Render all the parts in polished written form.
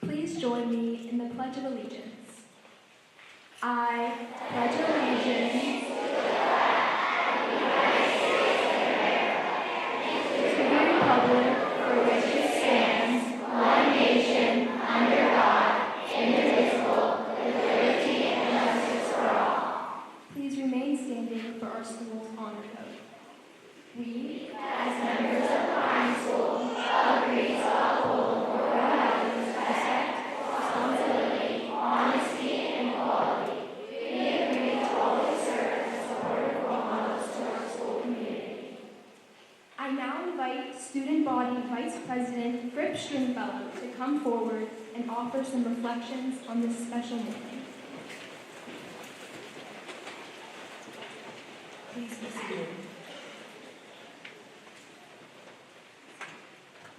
Please join me in the Pledge of Allegiance. I pledge allegiance to the republic for which it stands, one nation, under God, indivisible, with liberty and justice for all. Please remain standing for our school's honor code. We, as members of the high school, agree to uphold core values of respect, responsibility, honesty, and equality. We agree to always serve as supportive role models to our school community. I now invite Student Body Vice President Fripp Stringfellow to come forward and offer some reflections on this special morning. Please be seated.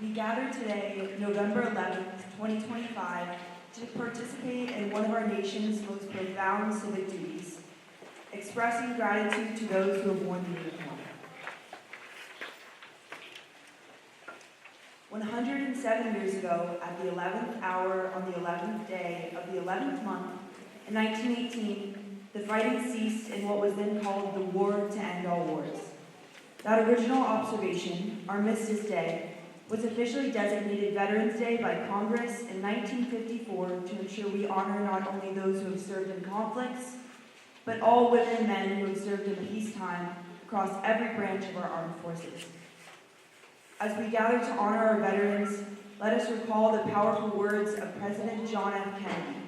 We gather today, November 11th, 2025, to participate in one of our nation's most profound civic duties, expressing gratitude to those who have worn the uniform. 107 years ago, at the 11th hour on the 11th day of the 11th month, in 1918, the fighting ceased in what was then called the War to End All Wars. That original observation, Armistice Day, was officially designated Veterans Day by Congress in 1954 to ensure we honor not only those who have served in conflicts, but all women and men who have served in peacetime across every branch of our armed forces. As we gather to honor our veterans, let us recall the powerful words of President John F. Kennedy.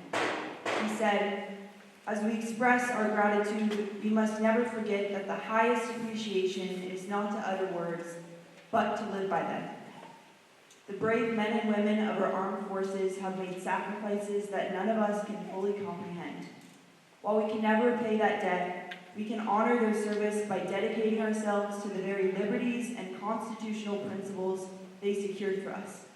He said, "As we express our gratitude, we must never forget that the highest appreciation is not to utter words, but to live by them." The brave men and women of our armed forces have made sacrifices that none of us can fully comprehend. While we can never repay that debt, we can honor their service by dedicating ourselves to the very liberties and constitutional principles they secured for us.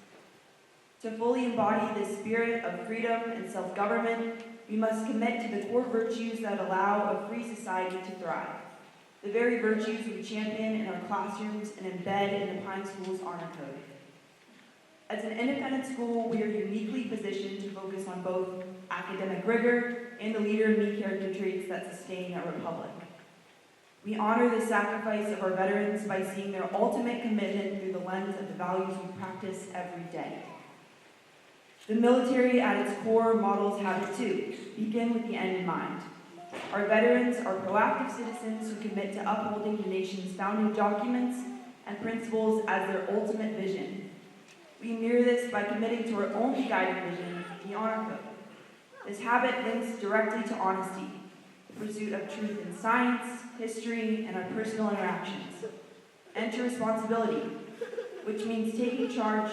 To fully embody this spirit of freedom and self-government, we must commit to the core virtues that allow a free society to thrive, the very virtues we champion in our classrooms and embed in the Pine School's honor code. As an independent school, we are uniquely positioned to focus on both academic rigor and the leader-in-me character traits that sustain our republic. We honor the sacrifice of our veterans by seeing their ultimate commitment through the lens of the values we practice every day. The military at its core models habit too, begin with the end in mind. Our veterans are proactive citizens who commit to upholding the nation's founding documents and principles as their ultimate vision. We mirror this by committing to our only guiding vision, the honor code. This habit links directly to honesty, the pursuit of truth in science, history, and our personal interactions, and to responsibility, which means taking charge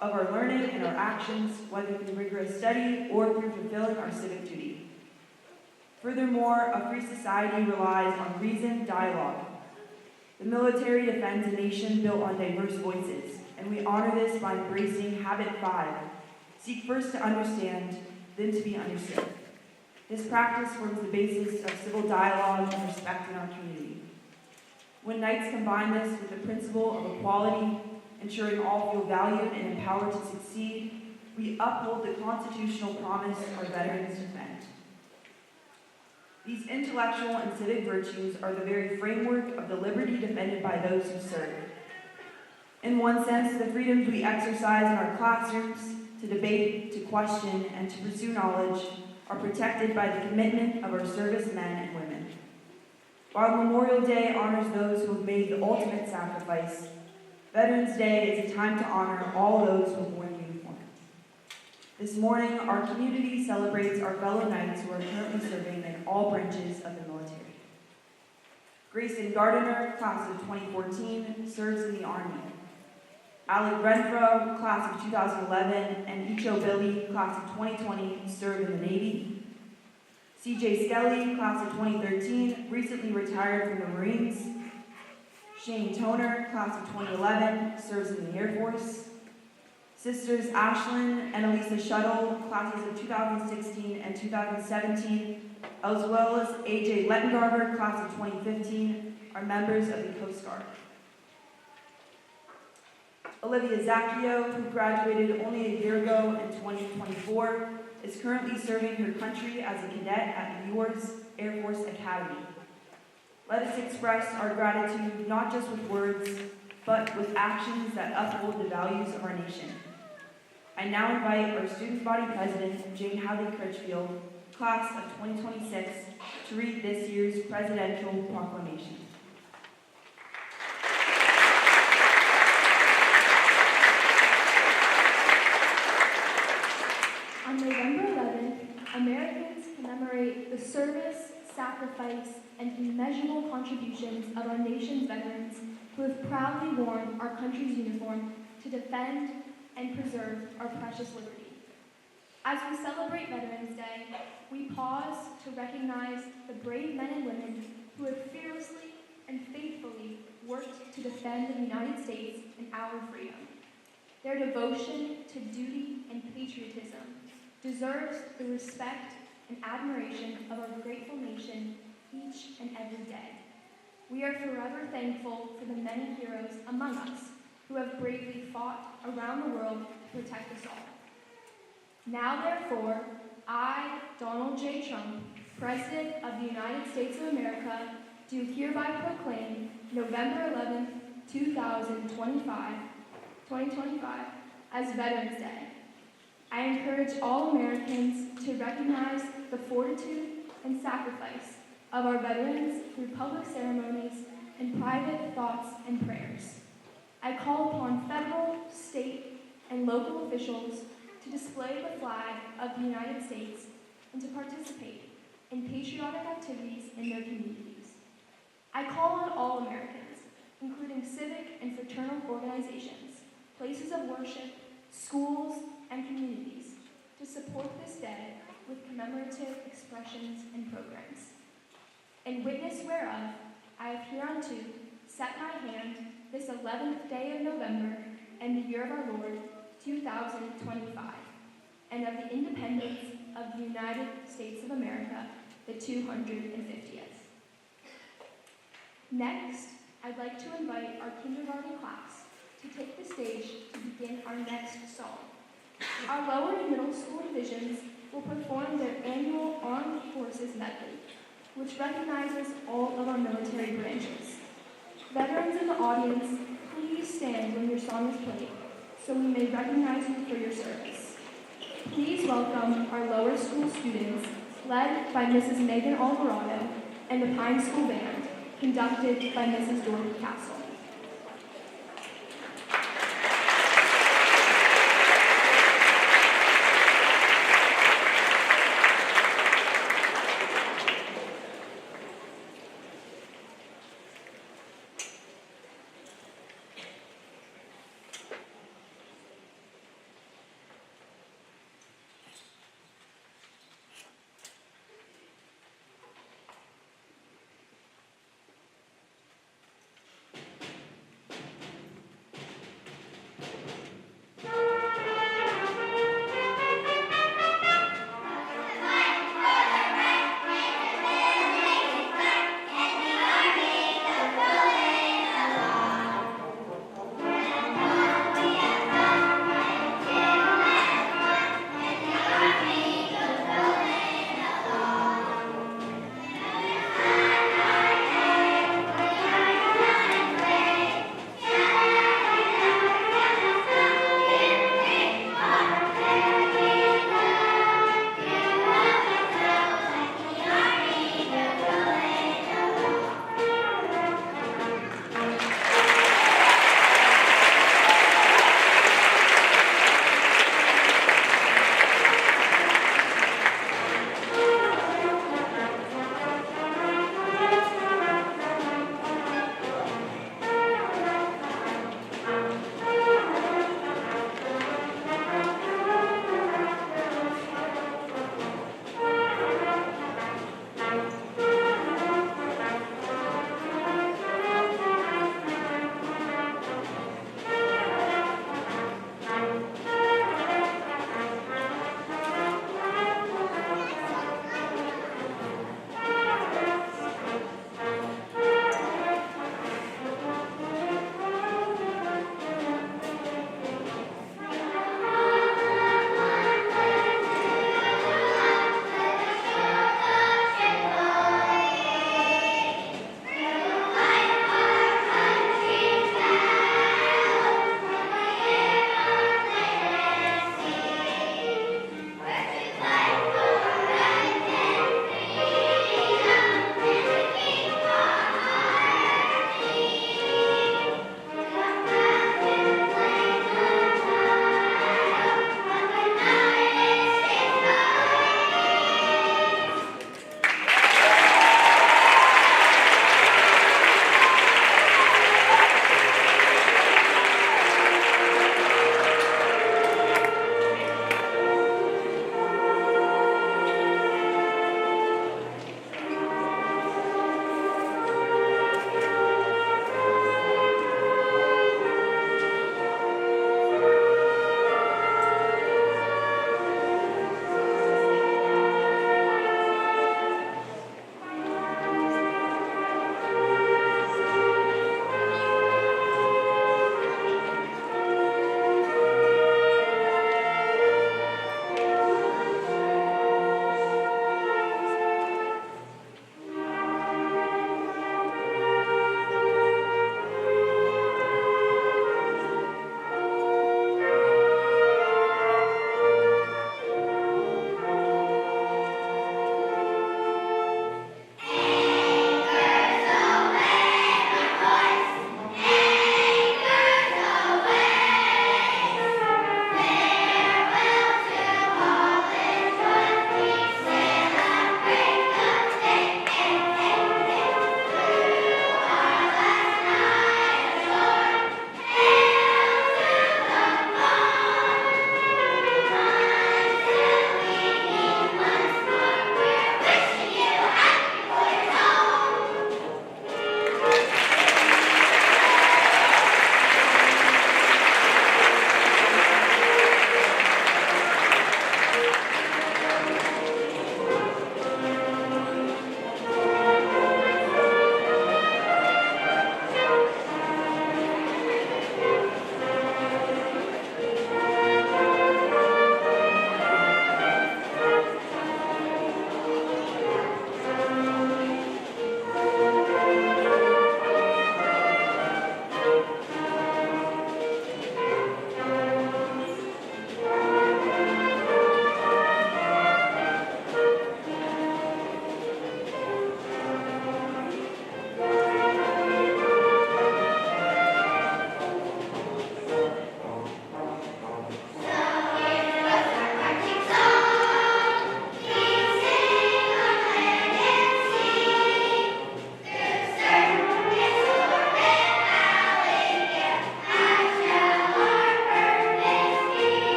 of our learning and our actions, whether through rigorous study or through fulfilling our civic duty. Furthermore, a free society relies on reasoned dialogue. The military defends a nation built on diverse voices, and we honor this by embracing Habit 5, seek first to understand, then to be understood. This practice forms the basis of civil dialogue and respect in our community. When Knights combine this with the principle of equality, ensuring all feel valued and empowered to succeed, we uphold the constitutional promise our veterans defend. These intellectual and civic virtues are the very framework of the liberty defended by those who serve. In one sense, the freedoms we exercise in our classrooms, to debate, to question, and to pursue knowledge, are protected by the commitment of our servicemen and women. While Memorial Day honors those who have made the ultimate sacrifice, Veterans Day is a time to honor all those who have worn uniform. This morning, our community celebrates our fellow Knights who are currently serving in all branches of the military. Grayson Gardiner, class of 2014, serves in the Army. Alec Renfro, class of 2011, and Icho Billy, class of 2020, serve in the Navy. CJ Skelly, class of 2013, recently retired from the Marines. Shane Toner, class of 2011, serves in the Air Force. Sisters Ashlyn and Elisa Shuttle, classes of 2016 and 2017, as well as AJ Lettengarver, class of 2015, are members of the Coast Guard. Olivia Zacchio, who graduated only a year ago in 2024, is currently serving her country as a cadet at Muirs Air Force Academy. Let us express our gratitude not just with words, but with actions that uphold the values of our nation. I now invite our Student Body President, Jane Howley Critchfield, class of 2026, to read this year's presidential proclamation. On November 11th, Americans commemorate the service, sacrifice, and immeasurable contributions of our nation's veterans who have proudly worn our country's uniform to defend and preserve our precious liberty. As we celebrate Veterans Day, we pause to recognize the brave men and women who have fearlessly and faithfully worked to defend the United States and our freedom. Their devotion to duty and patriotism deserves the respect and admiration of our grateful nation each and every day. We are forever thankful for the many heroes among us who have bravely fought around the world to protect us all. Now, therefore, I, Donald J. Trump, President of the United States of America, do hereby proclaim November 11th, 2025 as Veterans Day. I encourage all Americans to recognize the fortitude and sacrifice of our veterans through public ceremonies and private thoughts and prayers. I call upon federal, state, and local officials to display the flag of the United States and to participate in patriotic activities in their communities. I call on all Americans, including civic and fraternal organizations, places of worship, schools, and communities, to support this day with commemorative expressions and programs. In witness whereof, I have hereunto set my hand this 11th day of November and the year of our Lord, 2025, and of the independence of the United States of America, the 250th. Next, I'd like to invite our kindergarten class to take the stage to begin our next song. Our lower and middle school divisions will perform their annual Armed Forces medley, which recognizes all of our military branches. Veterans in the audience, please stand when your song is played, so we may recognize you for your service. Please welcome our lower school students, led by Mrs. Megan Alvarado and the Pine School Band, conducted by Mrs. Dorothy Castle.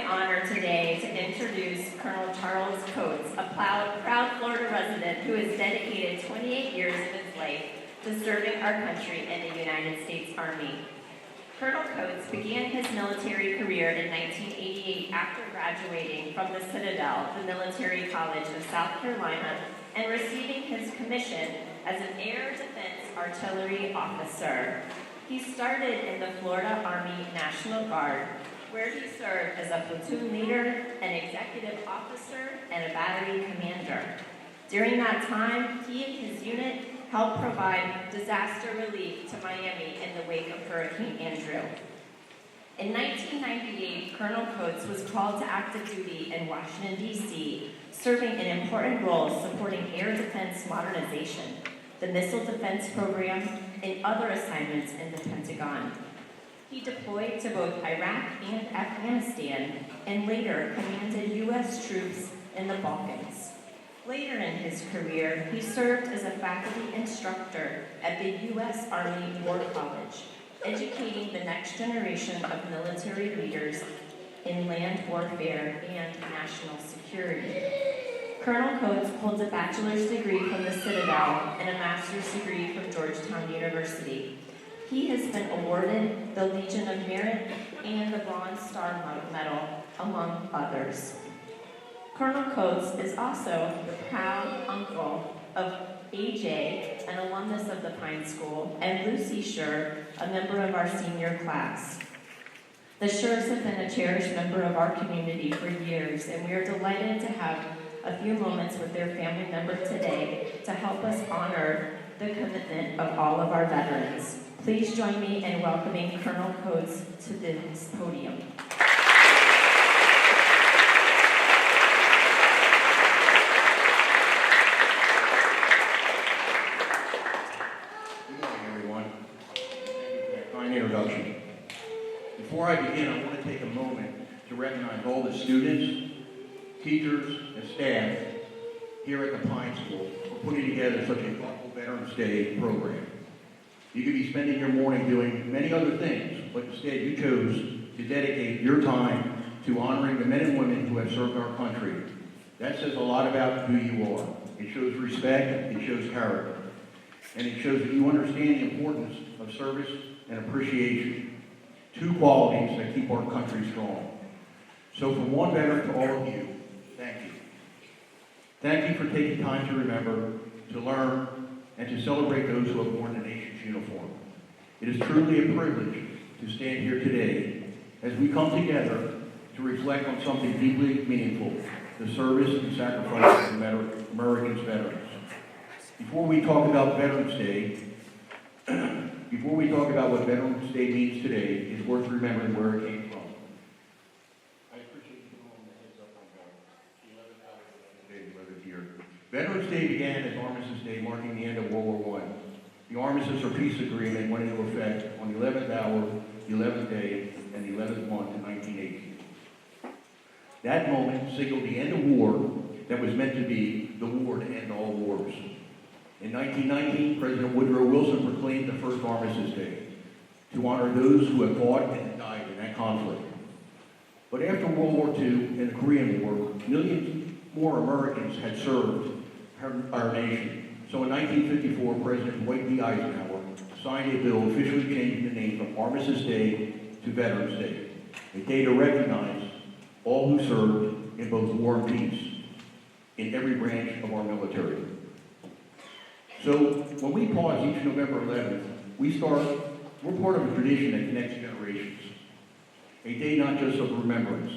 my honor today to introduce Colonel Charles Coates, a proud Florida resident who has dedicated 28 years of his life to serving our country in the United States Army. Colonel Coates began his military career in 1988 after graduating from the Citadel, the military college of South Carolina, and receiving his commission as an air defense artillery officer. He started in the Florida Army National Guard, where he served as a platoon leader, an executive officer, and a battery commander. During that time, he and his unit helped provide disaster relief to Miami in the wake of Hurricane Andrew. In 1998, Colonel Coates was called to active duty in Washington, D.C., serving an important role supporting air defense modernization, the Missile Defense Program, and other assignments in the Pentagon. He deployed to both Iraq and Afghanistan, and later commanded U.S. troops in the Balkans. Later in his career, he served as a faculty instructor at the U.S. Army War College, educating the next generation of military leaders in land warfare and national security. Colonel Coates holds a bachelor's degree from the Citadel and a master's degree from Georgetown University. He has been awarded the Legion of Merit and the Bronze Star Medal, among others. Colonel Coates is also the proud uncle of AJ, an alumnus of the Pine School, and Lucy Scher, a member of our senior class. The Schers have been a cherished member of our community for years, and we are delighted to have a few moments with their family member today to help us honor the commitment of all of our veterans. Please join me in welcoming Colonel Coates to this podium. Good morning, everyone. Thank you for that kind introduction. Before I begin, I want to take a moment to recognize all the students, teachers, and staff here at the Pine School for putting together such a thoughtful Veterans Day program. You could be spending your morning doing many other things, but instead you chose to dedicate your time to honoring the men and women who have served our country. That says a lot about who you are. It shows respect, it shows character, and it shows that you understand the importance of service and appreciation, two qualities that keep our country strong. So from one veteran to all of you, thank you. Thank you for taking time to remember, to learn, and to celebrate those who have worn the nation's uniform. It is truly a privilege to stand here today as we come together to reflect on something deeply meaningful, the service and sacrifice of America's veterans. Before we talk about Veterans Day, before we talk about what Veterans Day means today, it's worth remembering where it came from. I appreciate you throwing the heads up on the 11th hour of here. Veterans Day began as Armistice Day, marking the end of World War I. The Armistice or Peace Agreement went into effect on the 11th hour, the 11th day, and the 11th month in 1918. That moment signaled the end of war that was meant to be the war to end all wars. In 1919, President Woodrow Wilson proclaimed the first Armistice Day to honor those who had fought and died in that conflict. But after World War II and the Korean War, millions more Americans had served our nation. So in 1954, President Dwight D. Eisenhower signed a bill officially changing the name from Armistice Day to Veterans Day, a day to recognize all who served in both war and peace in every branch of our military. So when we pause each November 11th, we're part of a tradition that connects generations. A day not just of remembrance,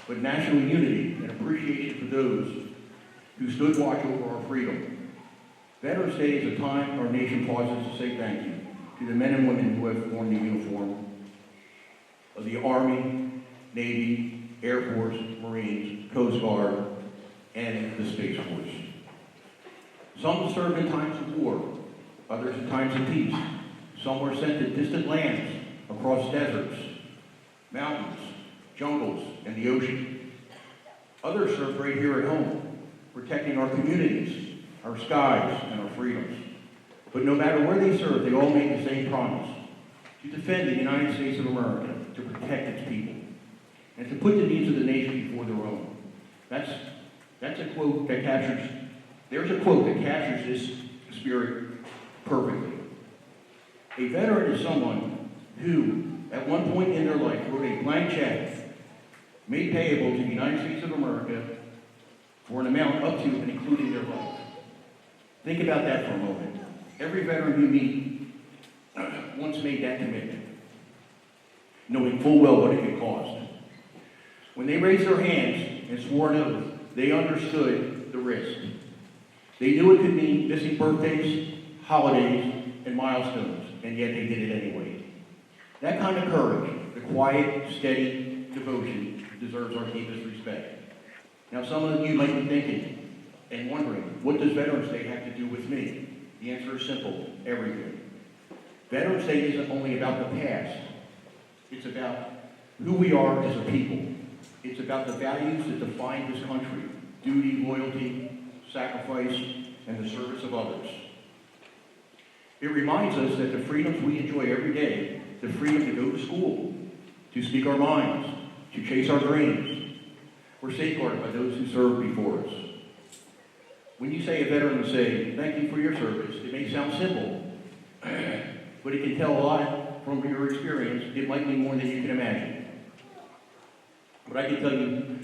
but national unity and appreciation for those who stood watch over our freedom. Veterans Day is a time our nation pauses to say thank you to the men and women who have worn the uniform of the Army, Navy, Air Force, Marines, Coast Guard, and the Space Force. Some served in times of war, others in times of peace. Some were sent to distant lands, across deserts, mountains, jungles, and the ocean. Others served right here at home, protecting our communities, our skies, and our freedoms. But no matter where they served, they all made the same promise: to defend the United States of America, to protect its people. and to put the needs of the nation before their own. That's a quote that captures, there's a quote that captures this spirit perfectly. A veteran is someone who, at one point in their life, wrote a blank check made payable to the United States of America for an amount up to and including their life. Think about that for a moment. Every veteran you meet once made that commitment, knowing full well what it could cost. When they raised their hands and swore an oath, they understood the risk. They knew it could mean missing birthdays, holidays, and milestones, and yet they did it anyway. That kind of courage, the quiet, steady devotion, deserves our deepest respect. Now, some of you might be thinking and wondering, what does Veterans Day have to do with me? The answer is simple: everything. Veterans Day isn't only about the past. It's about who we are as a people. It's about the values that define this country: duty, loyalty, sacrifice, and the service of others. It reminds us that the freedoms we enjoy every day, the freedom to go to school, to speak our minds, to chase our dreams, were safeguarded by those who served before us. When you say a veteran will say, "Thank you for your service," it may sound simple, but it can tell a lot from your experience. It might mean more than you can imagine. But I can tell you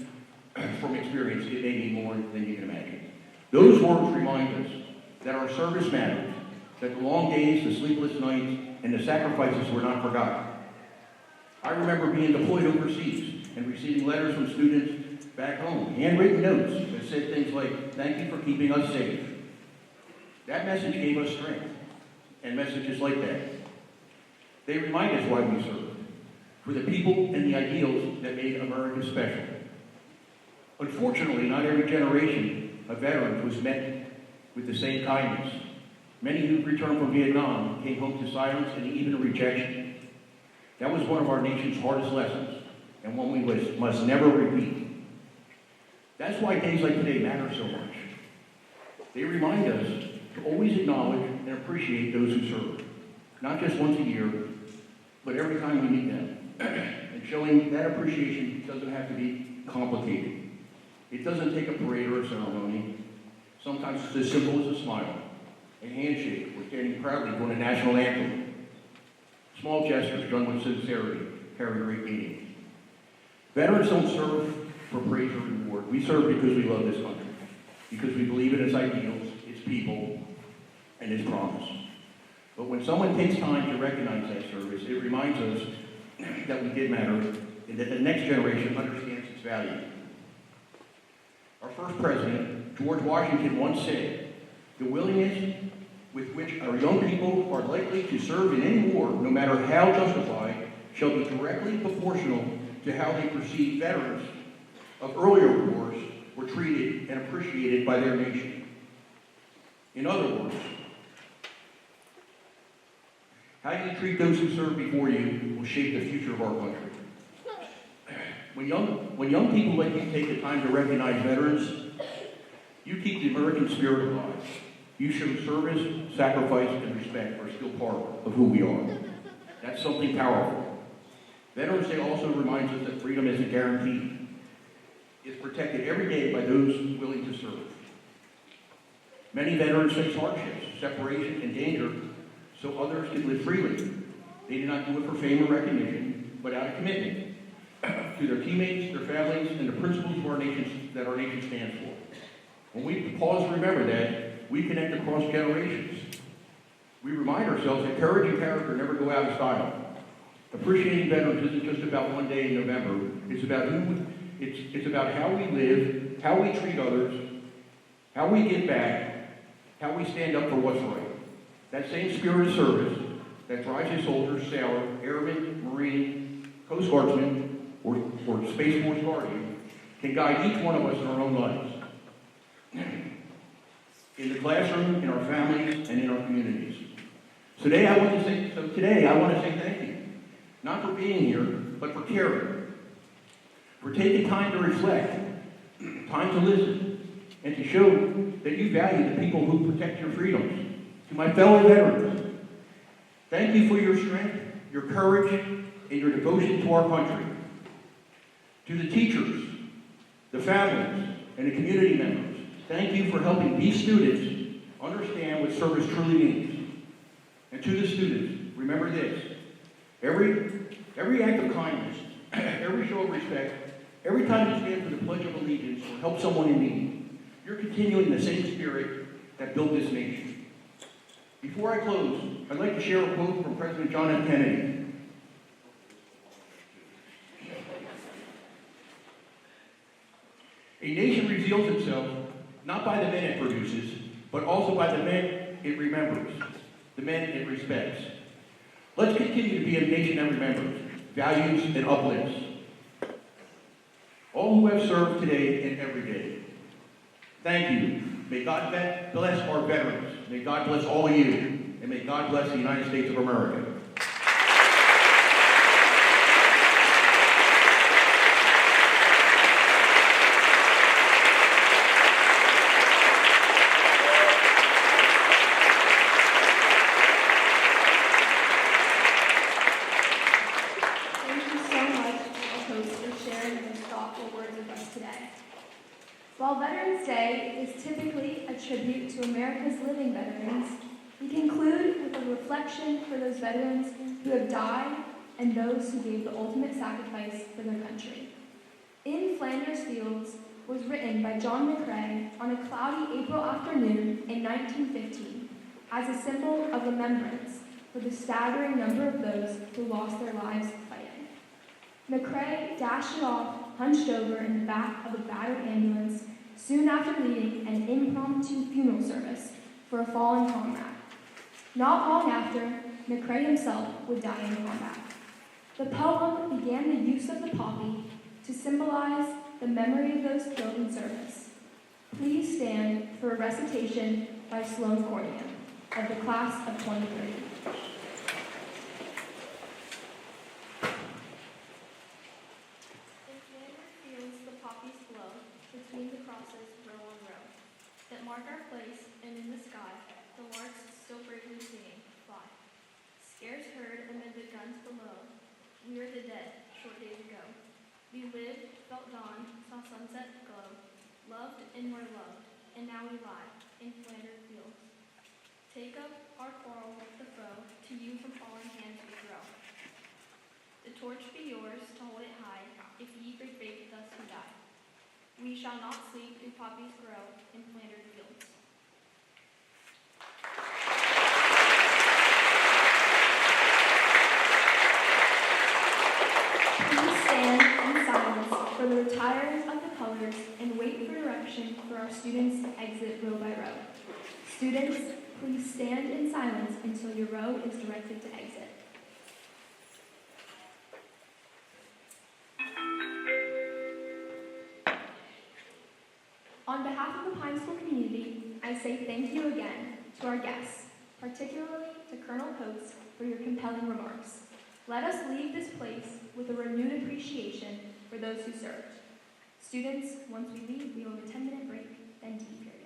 from experience, it may mean more than you can imagine. Those words remind us that our service matters, that the long days, the sleepless nights, and the sacrifices were not forgotten. I remember being deployed overseas and receiving letters from students back home, handwritten notes that said things like, "Thank you for keeping us safe." That message gave us strength, and messages like that. They remind us why we served, for the people and the ideals that made America special. Unfortunately, not every generation of veterans was met with the same kindness. Many who returned from Vietnam came home to silence and even rejection. That was one of our nation's hardest lessons, and one we must never repeat. That's why days like today matter so much. They remind us to always acknowledge and appreciate those who serve, not just once a year, but every time we meet them. And showing that appreciation doesn't have to be complicated. It doesn't take a parade or a ceremony. Sometimes it's as simple as a smile, a handshake, or standing proudly during a national anthem. Small gestures done with sincerity carry great meaning. Veterans don't serve for praise or reward. We serve because we love this country, because we believe in its ideals, its people, and its promise. But when someone takes time to recognize that service, it reminds us that we did matter and that the next generation understands its value. Our first president, George Washington, once said, "The willingness with which our young people are likely to serve in any war, no matter how justified, shall be directly proportional to how they perceive veterans of earlier wars were treated and appreciated by their nation." In other words, how you treat those who serve before you will shape the future of our country. When young people like you take the time to recognize veterans, you keep the American spirit alive. You show service, sacrifice, and respect are still part of who we are. That's something powerful. Veterans Day also reminds us that freedom isn't guaranteed. It's protected every day by those willing to serve. Many veterans face hardships, separation, and danger so others can live freely. They do not do it for fame or recognition, but out of commitment to their teammates, their families, and the principles of our nation that our nation stands for. When we pause to remember that, we connect across generations. We remind ourselves that courage and character never go out of style. Appreciating veterans isn't just about one day in November. It's about how we live, how we treat others, how we give back, how we stand up for what's right. That same spirit of service that drives a soldier, sailor, airman, marine, Coast Guardsman, or Space Force Guardian can guide each one of us in our own lives. In the classroom, in our families, and in our communities. Today I want to say thank you. Not for being here, but for caring. For taking time to reflect, time to listen, and to show that you value the people who protect your freedoms. To my fellow veterans, thank you for your strength, your courage, and your devotion to our country. To the teachers, the families, and the community members, thank you for helping these students understand what service truly means. And to the students, remember this: every act of kindness, every show of respect, every time you stand for the Pledge of Allegiance or help someone in need, you're continuing the same spirit that built this nation. Before I close, I'd like to share a quote from President John F. Kennedy. A nation reveals itself not by the men it produces, but also by the men it remembers, the men it respects. Let's continue to be a nation that remembers, values, and uplifts all who have served today and every day. Thank you. May God bless our veterans. May God bless all of you. And may God bless the United States of America. Thank you so much, host, for sharing those thoughtful words with us today. While Veterans Day is typically a tribute to America's living veterans, we conclude with a reflection for those veterans who have died and those who gave the ultimate sacrifice for their country. In Flanders Fields was written by John McCrae on a cloudy April afternoon in 1915 as a symbol of remembrance for the staggering number of those who lost their lives fighting. McCrae dashed it off, hunched over in the back of a battered ambulance, soon after leading an impromptu funeral service for a fallen comrade. Not long after, McCrae himself would die in combat. The poem began the use of the poppy to symbolize the memory of those killed in service. Please stand for a recitation by Sloan Cornea of the class of 2030. In Flanders fields the poppies blow, between the crosses row on row, that mark our place, and in the sky, the larks still bravely singing, fly. Scarce heard amid the guns below, we are the dead, short days ago. We lived, felt dawn, saw sunset glow, loved and were loved, and now we lie, in Flanders fields. Take up our quarrel with the foe, to you from fallen hands we throw. The torch be yours, to hold it high, if ye great faith thus who die. We shall not sleep, do poppies grow, in Flanders fields. Please stand in silence for the retirement of the colors and wait for direction for our students to exit row by row. Students, please stand in silence until your row is directed to exit. On behalf of the Pine School community, I say thank you again to our guests, particularly to Colonel Coates for your compelling remarks. Let us leave this place with a renewed appreciation for those who served. Students, once we leave, we will have a 10-minute break, then tea period.